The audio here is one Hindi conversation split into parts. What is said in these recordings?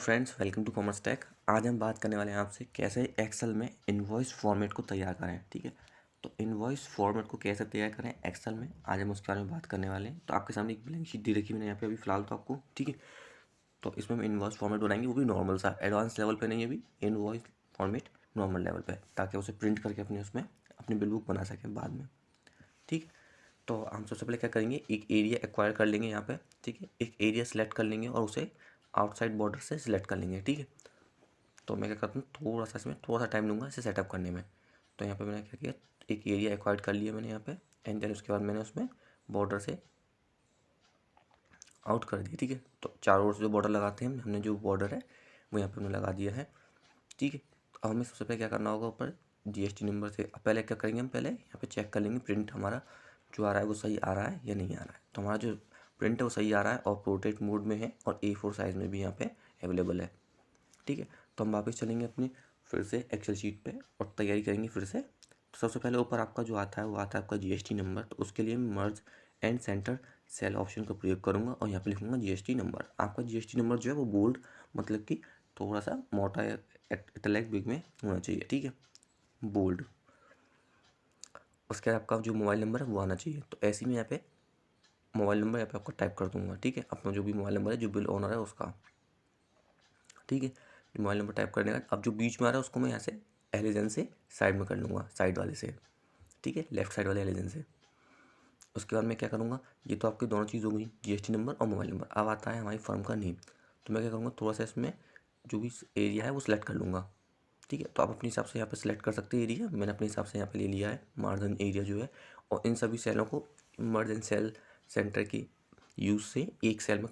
Friends, welcome to Commerce Tech. आज हम बात करने वाले हैं आपसे कैसे एक्सेल में इनवॉइस फॉर्मेट को तैयार करें। ठीक है, तो इनवॉइस फॉर्मेट को कैसे तैयार करें एक्सेल में, आज हम उसके बारे में बात करने वाले हैं। तो आपके सामने एक ब्लैंक शीट दी रखी है मैंने यहाँ पे अभी फिलहाल तो आपको। ठीक है, तो इसमें हम इनवॉइस फॉर्मेट बनाएंगे, वो भी नॉर्मल सा, एडवांस लेवल पे नहीं है, अभी इनवॉइस फॉर्मेट नॉर्मल लेवल पे, ताकि उसे प्रिंट करके अपने उसमें अपनी बिल बुक बना सकें बाद में। ठीक, तो हम सबसे पहले क्या करेंगे, एक एरिया एक्वायर कर लेंगे यहाँ पे। ठीक है, एक एरिया सेलेक्ट कर लेंगे और उसे आउटसाइड बॉर्डर से सिलेक्ट कर लेंगे। ठीक है, तो मैं क्या करता हूँ, थोड़ा सा इसमें थोड़ा सा टाइम लूँगा इसे सेटअप करने में। तो यहाँ पे मैंने क्या किया, एक एरिया एक्वायर कर लिया मैंने यहाँ पे, एंड देन उसके बाद मैंने उसमें बॉर्डर से आउट कर दिया। ठीक है, तो चारों ओर से जो बॉर्डर लगाते हैं हमने जो बॉर्डर है वो यहाँ पे हमने लगा दिया है। ठीक है, अब हमें सबसे पहले क्या करना होगा, ऊपर जीएसटी नंबर से पहले क्या करेंगे, हम पहले यहाँ पे चेक कर लेंगे प्रिंट हमारा जो आ रहा है वो सही आ रहा है या नहीं आ रहा है। तो हमारा जो प्रिंट है वो सही आ रहा है और पोर्ट्रेट मोड में है और A4 साइज़ में भी यहाँ पे अवेलेबल है। ठीक है, तो हम वापस चलेंगे अपनी फिर से एक्सेल शीट पे और तैयारी करेंगे फिर से। तो सबसे पहले ऊपर आपका जो आता है वो आता है आपका जीएसटी नंबर। तो उसके लिए merge and centre cell option का प्रयोग करूँगा और यहाँ पे लिखूँगा जीएसटी नंबर। आपका जीएसटी नंबर जो है वो बोल्ड, मतलब कि थोड़ा सा मोटा इटैलिक बिग में होना चाहिए। ठीक है, बोल्ड। उसके बाद आपका जो मोबाइल नंबर है वो आना चाहिए। तो ऐसे ही मैं यहाँ पे मोबाइल नंबर यहाँ पे आपको टाइप कर दूँगा। ठीक है, अपना जो भी मोबाइल नंबर है जो बिल ओनर है उसका। ठीक है, मोबाइल नंबर टाइप करने का अब जो बीच में आ रहा है उसको मैं यहाँ से एलिजन से साइड में कर लूँगा, साइड वाले से। ठीक है, लेफ्ट साइड वाले एलिजन से। उसके बाद मैं क्या करूँगा, ये तो आपकी दोनों चीज़ हो गई, जीएसटी नंबर और मोबाइल नंबर। अब आता है हमारी फर्म का नेम। तो मैं क्या करूँगा, थोड़ा सा इसमें जो भी एरिया है वो सिलेक्ट कर लूँगा। ठीक है, तो आप अपने हिसाब से यहाँ पे सिलेक्ट कर सकते हैं एरिया। मैंने अपने हिसाब से यहाँ पे ले लिया है मार्जिन एरिया जो है, और इन सभी सेलों को मर्ज एंड सेल सेंटर की यूज़ से एक सेल में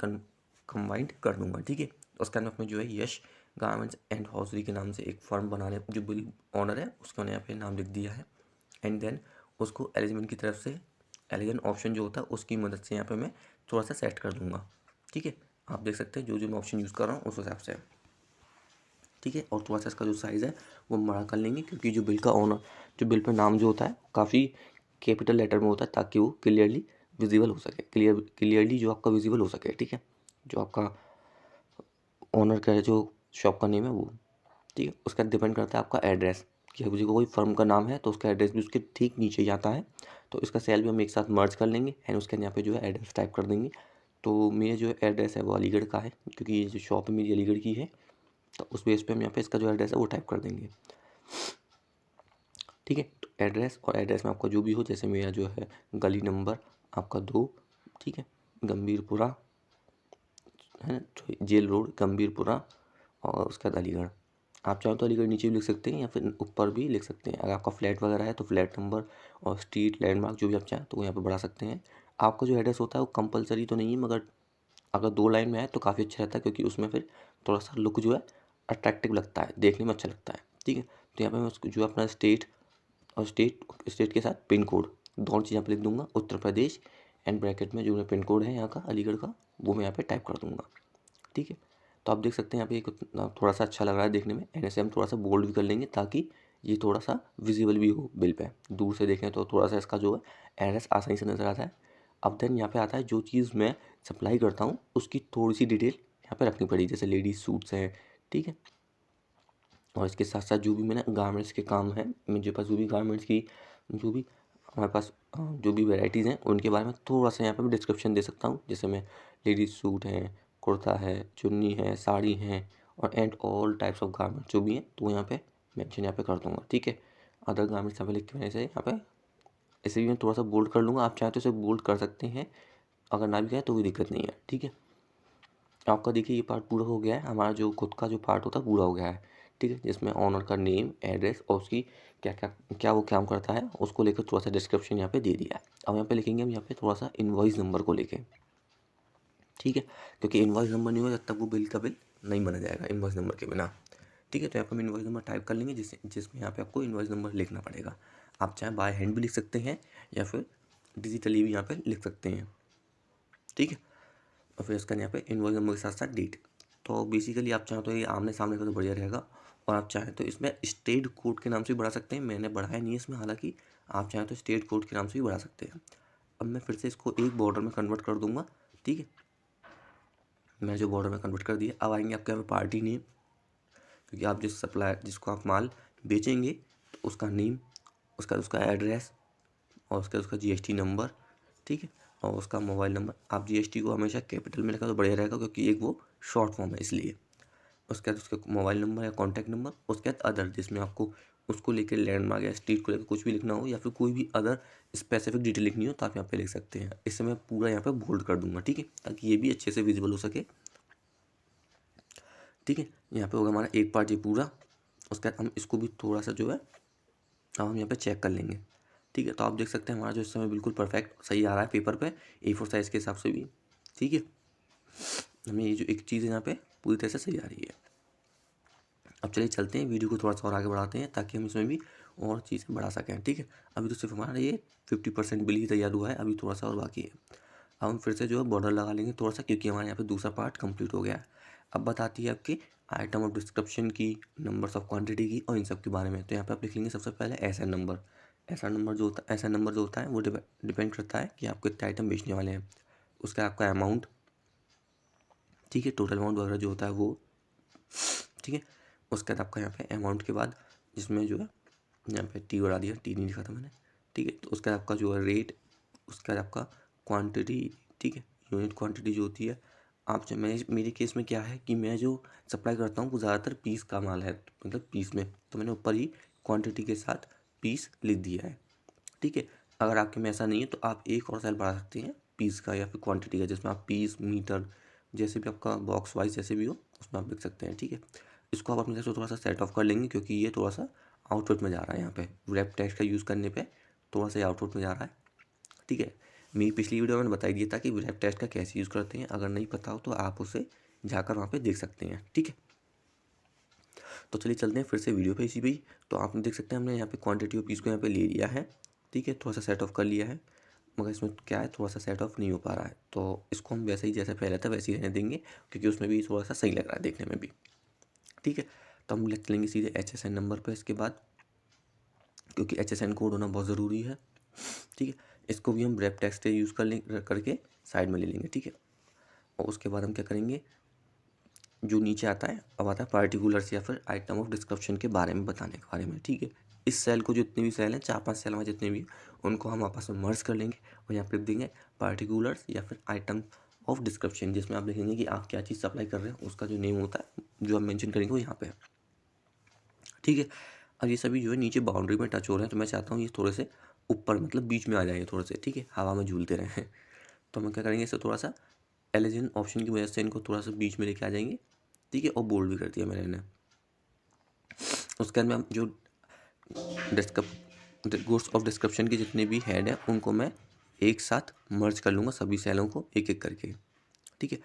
कंबाइंड कर दूँगा। ठीक है, उसके अंदर में जो है यश गारमेंट्स एंड हॉजरी के नाम से एक फर्म बनाने, जो बिल ऑनर है उसका मैंने यहाँ पे नाम लिख दिया है। एंड देन उसको एलिजिमेंट की तरफ से एलिजन ऑप्शन जो होता है उसकी मदद से यहाँ पे मैं थोड़ा सा सेट कर दूँगा। ठीक है, आप देख सकते हैं जो जो मैं ऑप्शन यूज़ कर रहा हूँ उस हिसाब से। ठीक है, और थोड़ा सा इसका जो साइज़ है वो बड़ा कर लेंगे, क्योंकि जो बिल का ऑनर, जो बिल पे नाम जो होता है काफ़ी कैपिटल लेटर में होता है, ताकि वो क्लियरली विजिबल हो सके, क्लियरली जो आपका विजिबल हो सके। ठीक है, जो आपका ओनर का है, जो शॉप का नेम है वो। ठीक है, उसका डिपेंड करता है आपका एड्रेस, कि किसी को कोई फर्म का नाम है तो उसका एड्रेस भी उसके ठीक नीचे ही आता है। तो इसका सेल भी हम एक साथ मर्ज कर लेंगे एंड उसके यहाँ पे जो है एड्रेस टाइप कर देंगे। तो मेरा जो एड्रेस है वो अलीगढ़ का है, क्योंकि ये जो शॉप है मेरी अलीगढ़ की है। तो उस बेस पे हम यहाँ पे इसका जो एड्रेस है वो टाइप कर देंगे। ठीक है, तो एड्रेस, और एड्रेस में आपका जो भी हो, जैसे मेरा जो है गली नंबर आपका 2। ठीक है, गंभीरपुरा है ना, जेल रोड गंभीरपुरा, और उसके बाद अलीगढ़। आप चाहो तो अलीगढ़ नीचे भी लिख सकते हैं या फिर ऊपर भी लिख सकते हैं। अगर आपका फ्लैट वगैरह है तो फ्लैट नंबर और स्ट्रीट लैंडमार्क जो भी आप चाहें तो वो यहाँ पे बढ़ा सकते हैं। आपका जो एड्रेस होता है वो कंपलसरी तो नहीं है, मगर अगर 2 लाइन में है तो काफ़ी अच्छा रहता है, क्योंकि उसमें फिर थोड़ा सा लुक जो है अट्रैक्टिव लगता है, देखने में अच्छा लगता है। ठीक है, तो यहाँ पे मैं उसको जो अपना स्टेट और स्टेट के साथ पिन कोड दोनों चीज़ यहाँ पे लिख दूंगा, उत्तर प्रदेश, एंड ब्रैकेट में जो मेरा पिन कोड है यहाँ का अलीगढ़ का वो मैं यहाँ पे टाइप कर दूंगा। ठीक है, तो आप देख सकते हैं यहाँ पे एक थोड़ा सा अच्छा लग रहा है देखने में, एंड ऐसे हम थोड़ा सा बोल्ड भी कर लेंगे ताकि ये थोड़ा सा विजिबल भी हो बिल पे। दूर से देखें तो थोड़ा सा इसका जो है एड्रेस आसानी से नज़र आता है। अब देन यहाँ पे आता है जो चीज़ मैं सप्लाई करता हूँ उसकी थोड़ी सी डिटेल यहाँ पे रखनी पड़ी, जैसे लेडीज़ सूट्स हैं। ठीक है, और इसके साथ साथ जो भी मैंने गारमेंट्स के काम है, मेरे पास जो भी गारमेंट्स की जो भी हमारे पास जो भी वैराइटीज़ हैं उनके बारे में थोड़ा सा यहाँ पे मैं डिस्क्रिप्शन दे सकता हूँ। जैसे मैं लेडीज़ सूट हैं, कुर्ता है, चुन्नी है, साड़ी हैं, और and all types of garments जो भी हैं तो यहाँ पे मेंशन यहाँ पे कर दूँगा। ठीक है, अदर गारमेंट्स यहाँ पे लिख के मैंने इसे यहाँ पे इसे भी मैं थोड़ा सा बोल्ड कर लूँगा। आप चाहें तो इसे बोल्ड कर सकते हैं, अगर ना भी कहें तो कोई दिक्कत नहीं है। ठीक है, आपका देखिए ये पार्ट पूरा हो गया है, हमारा जो खुद का जो पार्ट होता है पूरा हो गया है। ठीक है, जिसमें ऑनर का नेम, एड्रेस और उसकी क्या क्या क्या वो काम करता है उसको लेकर थोड़ा सा डिस्क्रिप्शन यहाँ पे दे दिया है। अब यहाँ पे लिखेंगे हम यहाँ पे थोड़ा सा इनवॉइस नंबर को लेके। ठीक है, क्योंकि इनवॉइस नंबर नहीं होगा जब तक वो बिल का बिल नहीं बना जाएगा इनवॉइस नंबर के बिना। ठीक है, तो यहाँ पर हम इनवॉइस नंबर टाइप कर लेंगे, जिसमें यहाँ पे आपको इनवॉइस नंबर लिखना पड़ेगा। आप चाहे बाय हैंड भी लिख सकते हैं या फिर डिजिटली भी यहाँ पे लिख सकते हैं। ठीक है, और फिर इसका यहाँ पे इनवॉइस नंबर के साथ साथ डेट। तो बेसिकली आप चाहें तो ये आमने सामने का तो बढ़िया रहेगा, और आप चाहें तो इसमें स्टेट कोड के नाम से भी बढ़ा सकते हैं। मैंने बढ़ाया नहीं है इसमें, हालांकि आप चाहें तो स्टेट कोड के नाम से भी बढ़ा सकते हैं। अब मैं फिर से इसको एक बॉर्डर में कन्वर्ट कर दूंगा। ठीक है, मैंने जो बॉर्डर में कन्वर्ट कर दिया। अब आएंगे आपके यहाँ पे पार्टी नेम, क्योंकि आप जिस सप्लायर जिसको आप माल बेचेंगे तो उसका नेम, उसका एड्रेस और उसका GST नंबर, ठीक है, और उसका मोबाइल नंबर। आप GST को हमेशा कैपिटल में लिखा तो बढ़िया रहेगा, क्योंकि एक वो शॉर्ट फॉर्म है इसलिए। उसके बाद उसका मोबाइल नंबर या कॉन्टैक्ट नंबर, उसके बाद अदर, जिसमें आपको उसको लेकर लैंडमार्क या स्ट्रीट को लेकर कुछ भी लिखना हो या फिर कोई भी अदर स्पेसिफिक डिटेल लिखनी हो तो आप यहाँ पे लिख सकते हैं। इसे मैं पूरा यहाँ पे बोल्ड कर दूंगा, ठीक है, ताकि ये भी अच्छे से विजिबल हो सके, ठीक है। यहाँ पे होगा हमारा एक पार्ट ये पूरा। उसके बाद हम इसको भी थोड़ा सा जो है अब हम यहाँ पे चेक कर लेंगे, ठीक है। तो आप देख सकते हैं हमारा जो इस समय बिल्कुल परफेक्ट सही आ रहा है पेपर पे, A4 साइज़ के हिसाब से भी, ठीक है। हमें ये जो एक चीज़ यहाँ पे पूरी तरह से सही आ रही है। अब चलिए चलते हैं, वीडियो को थोड़ा सा और आगे बढ़ाते हैं ताकि हम इसमें भी और चीज़ें बढ़ा सकें, ठीक है। अभी तो सिर्फ हमारा ये 50% बिल ही तैयार हुआ है, अभी थोड़ा सा और बाकी है। अब हम फिर से जो है बॉर्डर लगा लेंगे थोड़ा सा, क्योंकि हमारे यहाँ पे दूसरा पार्ट कंप्लीट हो गया है। अब बात आती है आपकी आइटम ऑफ डिस्क्रिप्शन की, नंबर्स ऑफ क्वांटिटी की और इन सब के बारे में। तो यहाँ पे आप लिख लेंगे सबसे पहले SN नंबर। SN नंबर जो होता है वो डिपेंड करता है कि आप कितने आइटम बेचने वाले हैं। उसका आपका अमाउंट, ठीक है, टोटल अमाउंट वगैरह जो होता है वो, ठीक है। उसके बाद आपका यहाँ पे अमाउंट के बाद जिसमें जो है यहाँ पे T बढ़ा दिया, T नहीं लिखा था मैंने, ठीक है। तो उसके बाद आपका जो है रेट, उसके बाद आपका क्वांटिटी, ठीक है, यूनिट क्वांटिटी जो होती है। आप जो मेरे केस में क्या है कि मैं जो सप्लाई करता हूँ वो ज़्यादातर पीस का माल है, मतलब पीस में, तो मैंने ऊपर ही क्वांटिटी के साथ पीस लिख दिया है, ठीक है। अगर आपके में ऐसा नहीं है तो आप एक और सेल बढ़ा सकते हैं पीस का या फिर क्वांटिटी का, जिसमें आप पीस, मीटर, जैसे भी आपका बॉक्स वाइज जैसे भी हो उसमें आप लिख सकते हैं, ठीक है। इसको आप अपनी तरफ से थोड़ा सा सेट ऑफ कर लेंगे, क्योंकि ये थोड़ा सा आउटपुट में जा रहा है। यहाँ पे रैप टेक्स्ट का यूज़ करने पे थोड़ा सा आउटपुट में जा रहा है, ठीक है। मेरी पिछली वीडियो में मैंने बताई दिया था कि रैप टेक्स्ट का कैसे यूज़ करते हैं, अगर नहीं पता हो तो आप उसे जाकर वहाँ पे देख सकते हैं, ठीक है। तो चलिए चलते हैं फिर से वीडियो पे इसी पे ही। तो आप देख सकते हैं हमने यहाँ पे क्वांटिटी ऑफ पीस को यहाँ पे ले लिया है, ठीक है, थोड़ा सा सेट ऑफ कर लिया है, मगर इसमें क्या है थोड़ा सा सेट ऑफ नहीं हो पा रहा है। तो इसको हम वैसे ही जैसे पहले था वैसे ही रहने देंगे, क्योंकि उसमें भी थोड़ा सा सही लग रहा है देखने में भी, ठीक है। तो हम लिख लेंगे सीधे HSN नंबर पर इसके बाद, क्योंकि HSN कोड होना बहुत ज़रूरी है, ठीक है। इसको भी हम रैप टेक्स्ट यूज़ करके साइड में ले लेंगे, ठीक है। और उसके बाद हम क्या करेंगे, जो नीचे आता है अब आता है पार्टिकुलर्स या फिर आइटम ऑफ डिस्क्रिप्शन के बारे में बताने के बारे में, ठीक है। इस सेल को जितने भी सेल हैं 4-5 सेल में जितने भी उनको हम आपस में मर्ज कर लेंगे और यहाँ पे लिख देंगे पार्टिकुलर्स या फिर आइटम ऑफ डिस्क्रिप्शन, जिसमें आप लिखेंगे कि आप क्या चीज़ सप्लाई कर रहे हैं, उसका जो नेम होता है जो आप मेंशन करेंगे वो यहाँ पे है, ठीक है। अब ये सभी जो है नीचे बाउंड्री में टच हो रहे हैं, तो मैं चाहता हूँ ये थोड़े से ऊपर मतलब बीच में आ जाएंगे थोड़े से, ठीक है, हवा में झूलते रहें। तो हम क्या करेंगे, इसे थोड़ा सा एलिजन ऑप्शन की वजह से इनको थोड़ा सा बीच में लेके आ जाएंगे, ठीक है, और बोल्ड भी कर दिया मैंने इन्हें। उसके बाद में हम जो गुड्स ऑफ डिस्क्रिप्शन के जितने भी हेड हैं उनको मैं एक साथ मर्ज कर लूँगा, सभी सेलों को एक एक करके, ठीक है।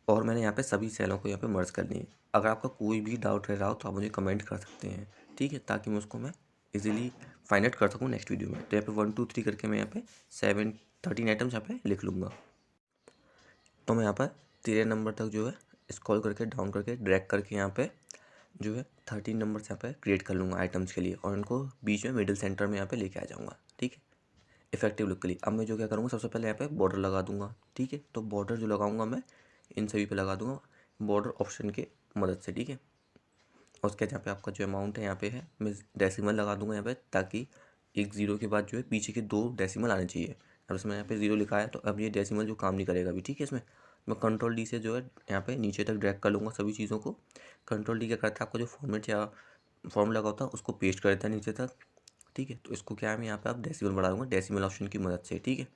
और मैंने यहाँ पे सभी सेलों को यहाँ पे मर्ज कर लिए। अगर आपका कोई भी डाउट रह रहा हो तो आप मुझे कमेंट कर सकते हैं, ठीक है, ताकि मैं उसको मैं इजीली फाइंड आउट कर सकूँ नेक्स्ट वीडियो में। तो यहाँ पे 1 2 3 करके मैं यहाँ पे 13 आइटम्स यहाँ पे लिख लूँगा। तो मैं यहाँ पर 13 नंबर तक जो है स्क्रॉल करके डाउन करके ड्रैग करके यहाँ पे जो है 13 नंबर यहाँ पे क्रिएट कर लूँगा आइटम्स के लिए, और इनको बीच में मिडिल सेंटर में यहाँ पे लेके आ जाऊँगा, ठीक है, इफेक्टिव लुक के लिए। अब मैं जो क्या करूँगा, सबसे पहले यहाँ पे बॉर्डर लगा दूँगा, ठीक है। तो बॉर्डर जो लगाऊँगा मैं इन सभी पे लगा दूँगा बॉर्डर ऑप्शन के मदद से, ठीक है। और उसके बाद यहाँ पे आपका जो अमाउंट है यहाँ पे है, मैं डेसिमल लगा दूँगा यहाँ पे, ताकि एक ज़ीरो के बाद जो है पीछे के 2 डेसिमल आने चाहिए। अब इसमें यहाँ पे 0 लिखा है तो अब ये डेसिमल जो काम नहीं करेगा अभी, ठीक है। इसमें मैं कंट्रोल D से जो है यहाँ पे नीचे तक ड्रैग कर लूँगा सभी चीज़ों को। कंट्रोल D क्या करता है, आपका जो फॉर्मेट या फॉर्मूला होता है उसको पेस्ट कर देता है नीचे तक, ठीक है। तो इसको क्या है, मैं यहाँ पे आप डेसिमल बढ़ा दूँगा डेसिमल ऑप्शन की मदद से, ठीक है,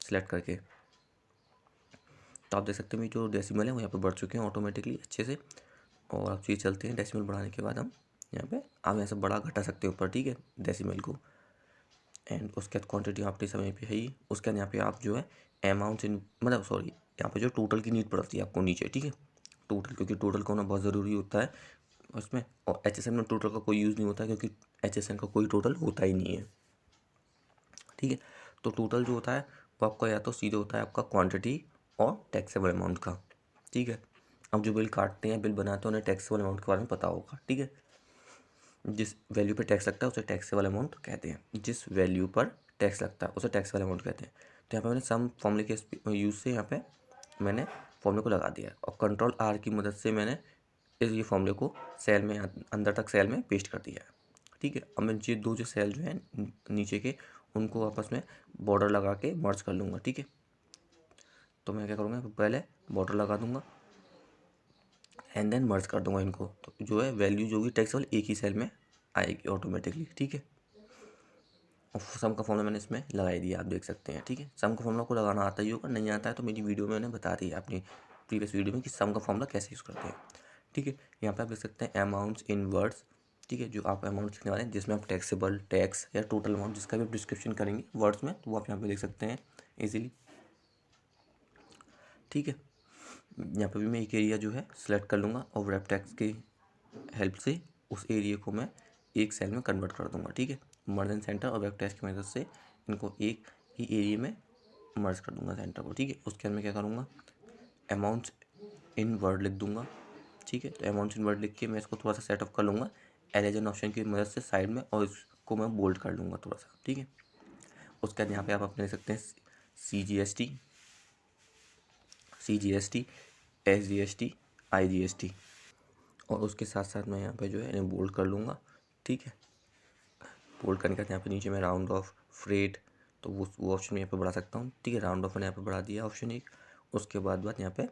सेलेक्ट करके। तो आप देख सकते हैं जो डेसिमल है वो यहाँ पे बढ़ चुके हैं ऑटोमेटिकली अच्छे से। और आप चीज़ चलते हैं, डेसिमल बढ़ाने के बाद हम यहाँ से बड़ा घटा सकते हैं ऊपर, ठीक है, डेसिमल को। एंड उसके बाद क्वांटिटी आपके समय पे है ही। उसके बाद यहाँ पे आप जो है अमाउंट इन मतलब सॉरी यहाँ पे जो टोटल की नीड पड़ती है आपको नीचे, ठीक है, टोटल, क्योंकि टोटल का होना बहुत ज़रूरी होता है उसमें। और HSN में टोटल का कोई यूज़ नहीं होता, क्योंकि HSN का कोई टोटल होता ही नहीं है, ठीक है। तो टोटल जो होता है वो आपका या तो सीधे होता है आपका क्वांटिटी और टैक्सेबल अमाउंट का, ठीक है। अब जो बिल काटते हैं बिल बनाते हैं उन्हें टैक्सेबल अमाउंट के बारे में पता होगा, ठीक है। जिस वैल्यू पे टैक्स लगता है उसे टैक्सेबल अमाउंट कहते हैं, जिस वैल्यू पर टैक्स लगता है उसे टैक्सेबल अमाउंट कहते हैं। तो यहाँ पे मैंने सम फॉर्मूले के यूज़ से यहाँ पे मैंने फॉर्मूले को लगा दिया है और कंट्रोल आर की मदद से मैंने ये फॉर्मूले को सेल में अंदर तक सेल में पेस्ट कर दिया है। ठीक है, अब मैं ये दो जो सेल जो हैं नीचे के उनको आपस में बॉर्डर लगा के मर्ज कर लूँगा। ठीक है, तो मैं क्या करूँगा, पहले बॉर्डर लगा दूँगा एंड देन मर्ज कर दूँगा इनको, तो जो है वैल्यू जो भी टेक्स्ट वाली एक ही सेल में आएगी ऑटोमेटिकली। ठीक है, और सम का फॉर्मूला मैंने इसमें लगा ही दिया, आप देख सकते हैं। ठीक है, सम का फॉर्मूला को लगाना आता ही होगा, नहीं आता है तो मेरी वीडियो में मैंने बता दी है अपनी प्रीवियस वीडियो में कि सम का फॉर्मूला कैसे यूज़ करते हैं। ठीक है, यहाँ पे आप देख सकते हैं अमाउंट्स इन वर्ड्स। ठीक है, जो आप अमाउंट लिखने वाले हैं जिसमें आप टैक्सेबल, टैक्स या टोटल अमाउंट जिसका भी आप डिस्क्रिप्शन करेंगे वर्ड्स में, तो वो आप यहाँ पे देख सकते हैं ईजिली। ठीक है, यहाँ पे भी मैं एक एरिया जो है सिलेक्ट कर लूँगा और रैप टैक्स की हेल्प से उस एरिया को मैं एक सेल में कन्वर्ट कर दूँगा। ठीक है, मर्ज एंड सेंटर और वेब टेक्स्ट की मदद से इनको एक ही एरिया में मर्ज कर दूँगा सेंटर को। ठीक है, उसके अंदर मैं क्या करूँगा, अमाउंट्स इन वर्ड लिख दूँगा। ठीक है, तो अमाउंट्स इन वर्ड लिख के मैं इसको थोड़ा सा सेटअप कर लूँगा एलिजन ऑप्शन की मदद से साइड में, और इसको मैं बोल्ड कर लूँगा थोड़ा सा। ठीक है, उसके बाद यहाँ पे आप अपने लिख सकते हैं CGST, CGST, SGST, IGST, और उसके साथ साथ मैं यहाँ पे जो है इन्हें बोल्ड कर लूँगा। ठीक है, बोल्ड करने के बाद यहाँ पे नीचे मैं राउंड ऑफ, फ्रेट, तो वो ऑप्शन में यहाँ पे बढ़ा सकता हूँ। ठीक है, राउंड ऑफ मैंने यहाँ पे बढ़ा दिया ऑप्शन एक। उसके बाद यहाँ पे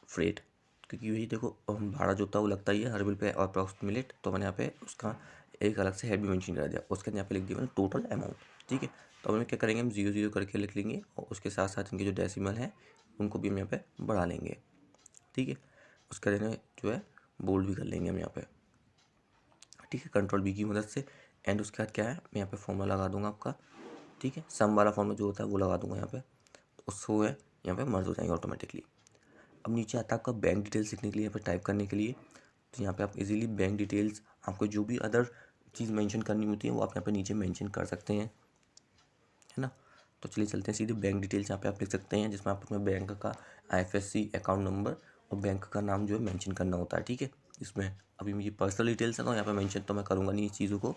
फ्रेट, क्योंकि वही देखो भाड़ा जो होता है वो लगता ही है हर बिल पे अप्रॉक्सीमेट, तो मैंने यहाँ पे उसका एक अलग से हेड भी मेंशन कर दिया। उसके यहाँ पे लिख दिया मैंने टोटल अमाउंट। ठीक है, तो हमें क्या करेंगे, हम 0 0 करके लिख लेंगे और उसके साथ साथ इनके जो डेसिमल हैं उनको भी हम यहाँ पे बढ़ा लेंगे। ठीक है, उसका देने जो है बोल्ड भी कर लेंगे हम यहाँ पे। ठीक है, कंट्रोल बी की मदद से। एंड उसके बाद क्या है, मैं यहाँ पे फॉर्मूला लगा दूंगा आपका। ठीक है, सम वाला फॉर्मूला जो होता है वो लगा दूंगा यहाँ पे, तो उसको है यहाँ पे मर्ज हो जाएंगे ऑटोमेटिकली। अब नीचे आता है आपका बैंक डिटेल्स लिखने के लिए, यहाँ पे टाइप करने के लिए, तो यहाँ पे आप इजीली बैंक डिटेल्स, आपको जो भी अदर चीज़ मेंशन करनी होती है वो आप यहाँ पे नीचे मेंशन कर सकते हैं, है ना। तो चलिए चलते हैं सीधे बैंक डिटेल्स। यहाँ पे आप लिख सकते हैं जिसमें आप अपने बैंक का IFSC अकाउंट नंबर और बैंक का नाम जो है मेंशन करना होता है। ठीक है, इसमें अभी मुझे पर्सनल डिटेल्स है तो यहाँ पे मेंशन तो मैं करूँगा नहीं इस चीज़ों को।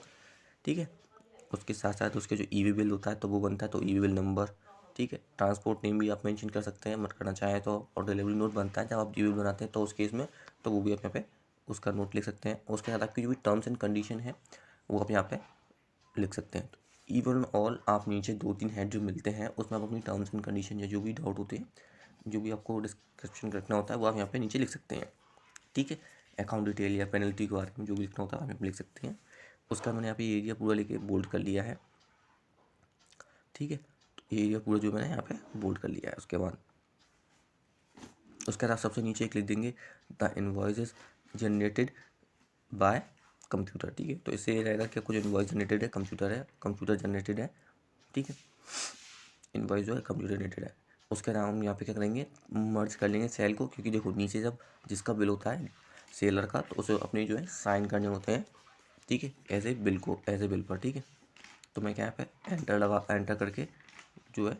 ठीक है, उसके साथ साथ उसके जो EV बिल होता है तो वो बनता है, तो EV बिल नंबर। ठीक है, ट्रांसपोर्ट नेम भी आप मेंशन कर सकते हैं मत करना चाहें तो, और डिलीवरी नोट बनता है जब आप EV बिल बनाते हैं तो उस केस में, तो वो भी आप यहाँ पे उसका नोट लिख सकते हैं। उसके साथ आपकी जो भी टर्म्स एंड कंडीशन है वो आप यहाँ पे लिख सकते हैं। तो इवन ऑल आप नीचे 2 3 हेड जो मिलते हैं उसमें आप अपनी टर्म्स एंड कंडीशन या जो भी डाउट होते हैं, जो भी आपको डिस्क्रिप्शन रखना होता है वो आप यहाँ पे नीचे लिख सकते हैं। ठीक है, अकाउंट डिटेल या पेनल्टी के बारे में जो भी लिखना होता है आप यहाँ पे लिख सकते हैं। उसका मैंने यहाँ पे एरिया पूरा लेके बोल्ड कर लिया है। ठीक है, तो एरिया पूरा जो मैंने यहाँ पे बोल्ड कर लिया है। उसके बाद आप सबसे नीचे एक लिख देंगे the invoices generated by computer. ठीक है, तो इससे ये रहेगा कि कुछ इनवॉइस जनरेटेड है, कंप्यूटर जनरेटेड है। ठीक है, इनवॉइस जो है कंप्यूटर जनरेटेड है। उसके नाम हम यहाँ पे क्या करेंगे, मर्ज कर लेंगे सेल को, क्योंकि देखो नीचे जब जिसका बिल होता है सेलर का तो उसे अपने जो है साइन करने होते हैं। ठीक है, एज ए बिल पर। ठीक है, तो मैं क्या यहाँ पे एंटर करके जो है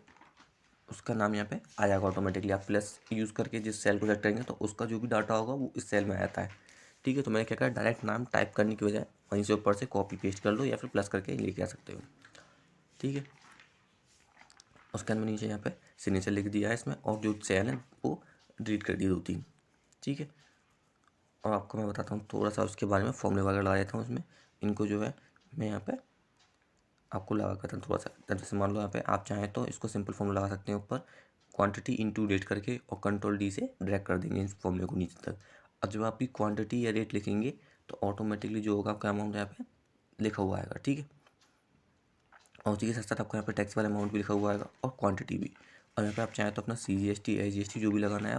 उसका नाम यहाँ पे आ जाएगा ऑटोमेटिकली। आप प्लस यूज़ करके जिस सेल को सेलेक्ट करेंगे तो उसका जो भी डाटा होगा वो इस सेल में आ जाता है। ठीक है, तो मैंने क्या कहा, डायरेक्ट नाम टाइप करने की बजाय वहीं से ऊपर से कॉपी पेस्ट कर लो या फिर प्लस करके लेके आ सकते हो। ठीक है, उसके अंदर नीचे यहाँ पे सिग्नेचर लिख दिया है इसमें, और जो सेल है वो डिलीट कर दिए 2 3। ठीक है, और आपको मैं बताता हूँ थोड़ा सा उसके बारे में, फॉर्मूले वगैरह लगा देता हूँ उसमें। इनको जो है मैं यहाँ पे आपको लगा करता हूँ थोड़ा सा। जैसे मान लो यहाँ पे आप चाहें तो इसको सिंपल फॉर्मूला लगा सकते हैं ऊपर, क्वांटिटी इनटू रेट करके, और कंट्रोल D से ड्रैग कर देंगे इस फॉर्मूले को नीचे तक। अब जब आपकी क्वांटिटी या रेट लिखेंगे तो ऑटोमेटिकली जो होगा आपका अमाउंट यहाँ पे लिखा हुआ आएगा। ठीक है, और उसी के साथ साथ आपको यहाँ पे टैक्स वाला अमाउंट भी लिखा हुआ आएगा और क्वांटिटी भी। और यहाँ पे आप चाहें तो अपना CGST SGST जो भी लगाना है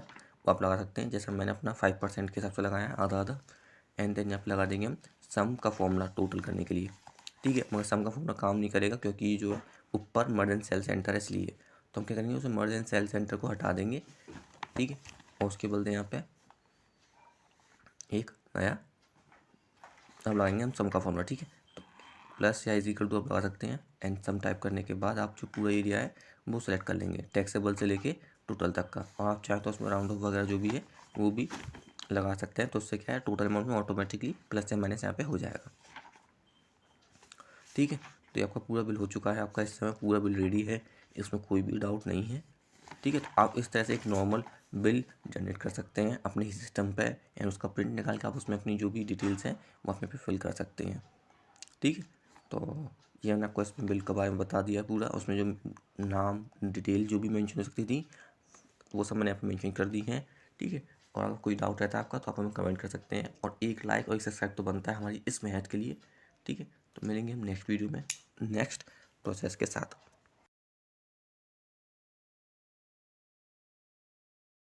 आप लगा सकते हैं। जैसे मैंने अपना 5% के हिसाब से लगाया है, आधा आधा। एंड देन यहाँ पे लगा देंगे हम सम का फॉर्मूला टोटल करने के लिए। ठीक है, मगर सम का फॉर्मूला काम नहीं करेगा क्योंकि ये जो है ऊपर मर्ज एंड सेल सेंटर है, इसलिए तो हम क्या करेंगे, उसे मर्ज एंड सेल सेंटर को हटा देंगे। ठीक है, और उसके बदले यहाँ पे एक नया अब लगाएंगे हम सम का फॉर्मूला। ठीक है, तो प्लस या इजिकल टू आप लगा सकते हैं। एंड सम टाइप करने के बाद आप जो पूरा एरिया है वो सेलेक्ट कर लेंगे, टैक्सेबल से लेके टोटल तक का, और आप चाहें तो उसमें राउंड ऑफ वगैरह जो भी है वो भी लगा सकते हैं। तो उससे क्या है, टोटल अमाउंट में ऑटोमेटिकली प्लस या माइनस यहाँ पे हो जाएगा। ठीक है, तो ये आपका पूरा बिल हो चुका है, आपका इस समय पूरा बिल रेडी है। इसमें कोई भी डाउट नहीं है। ठीक है, तो आप इस तरह से एक नॉर्मल बिल जनरेट कर सकते हैं अपने ही सिस्टम पे, एंड उसका प्रिंट निकाल के आप उसमें अपनी जो भी डिटेल्स हैं वो अपने पे फिल कर सकते हैं। ठीक है, तो ये मैंने आपको इसमें बिल के बारे में बता दिया पूरा। उसमें जो नाम डिटेल जो भी मेंशन हो सकती थी वो सब मैंने यहाँ पे मेंशन कर दी है। ठीक है, और अगर कोई डाउट रहता है आपका तो आप हमें कमेंट कर सकते हैं, और एक लाइक और एक सब्सक्राइब तो बनता है हमारी इस मेहनत के लिए। ठीक है, तो मिलेंगे हम नेक्स्ट वीडियो में नेक्स्ट प्रोसेस के साथ।